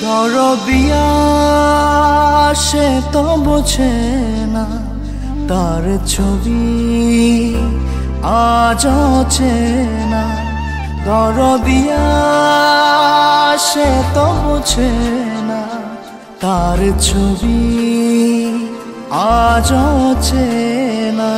দরদিয়া সে তো বোঝে না, তার ছবি আজ চেনা। দরদিয়া সে তো বোঝে না, তার ছবি আজ চেনা।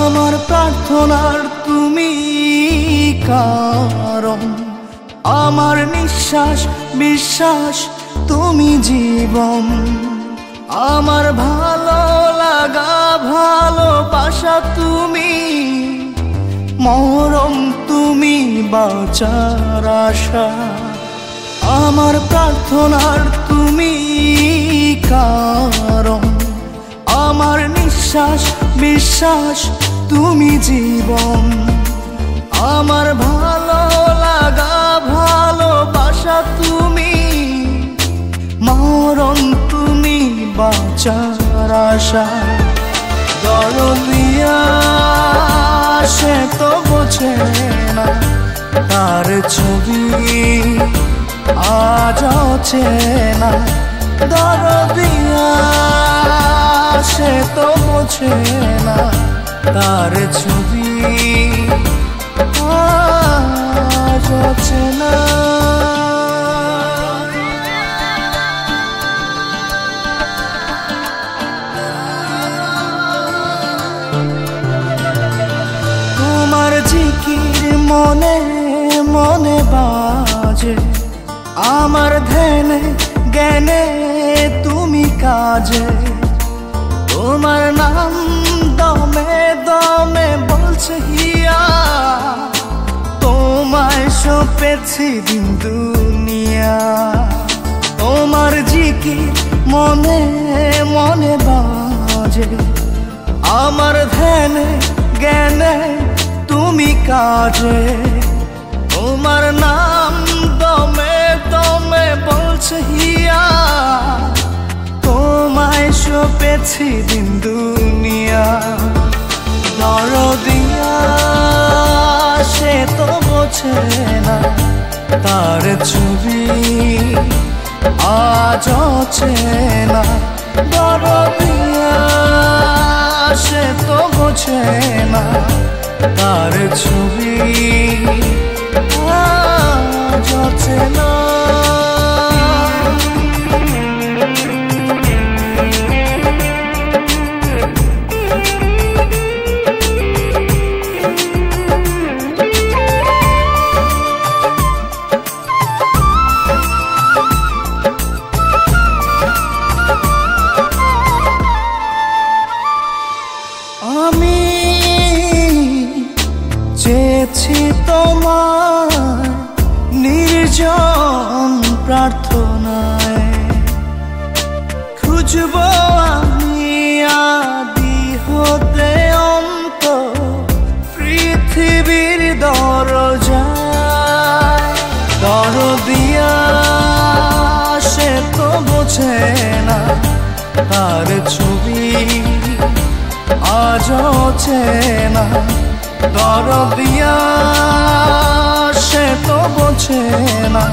আমার প্রার্থনার তুমি কারণ, আমার নিঃশ্বাস বিশ্বাস তুমি জীবন। আমার ভালো লাগা ভালোবাসা তুমি, মরণ তুমি বাঁচার আশা। আমার প্রার্থনার তুমি কারণ, আমার নিঃশ্বাস বিশ্বাস তুমি জীবন। আমার ভালো লাগা ভালোবাসা তুমি, মরণ তুমি বাঁচার আশা। দরদিয়া সে তো বোঝে না, তার ছবি আজ চেনা। দরদিয়া সে তো বোঝে না, তার ছবি আজ চেনা। তোমার জিকির মনে মনে বাজে, আমার ধ্যানে জ্ঞানে তুমি কাজে। তোমার নাম দমে দমে বলছে হিয়া, তোমায় সপেছি দিন দুনিয়া। তোমার জিকির মনে মনে বাজে, আমার ধ্যানে জ্ঞানে তুমি কাজে। তোমার নাম দমে দমে বলছে হিয়া, তোমায় সপেছি দিন দুনিয়া। দরদিয়া সে তো বোঝে না, তার ছবি আজ চেনা। দরদিয়া সে তো বোঝে না, তার ছবি আজ চেনা। আমি চেয়েছি তোমার নির্জন প্রার্থনায়, খুঁজব আমি আদি হতে অন্ত পৃথিবীর দরজায়। দরদিয়া সে তো বোঝে না, তার ছবি আজ চেনা। দরদিয়া সে তো বোঝে না,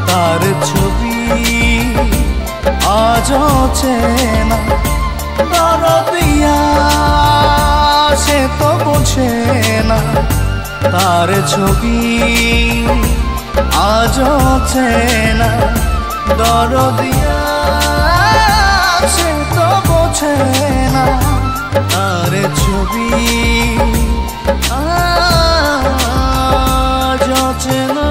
তার ছবি আজ চেনা। দরদিয়া সে তো বোঝে না, তার ছবি আজ চেনা। দরদিয়া সে তো বোঝে না, তার ছবি আজ চেনা।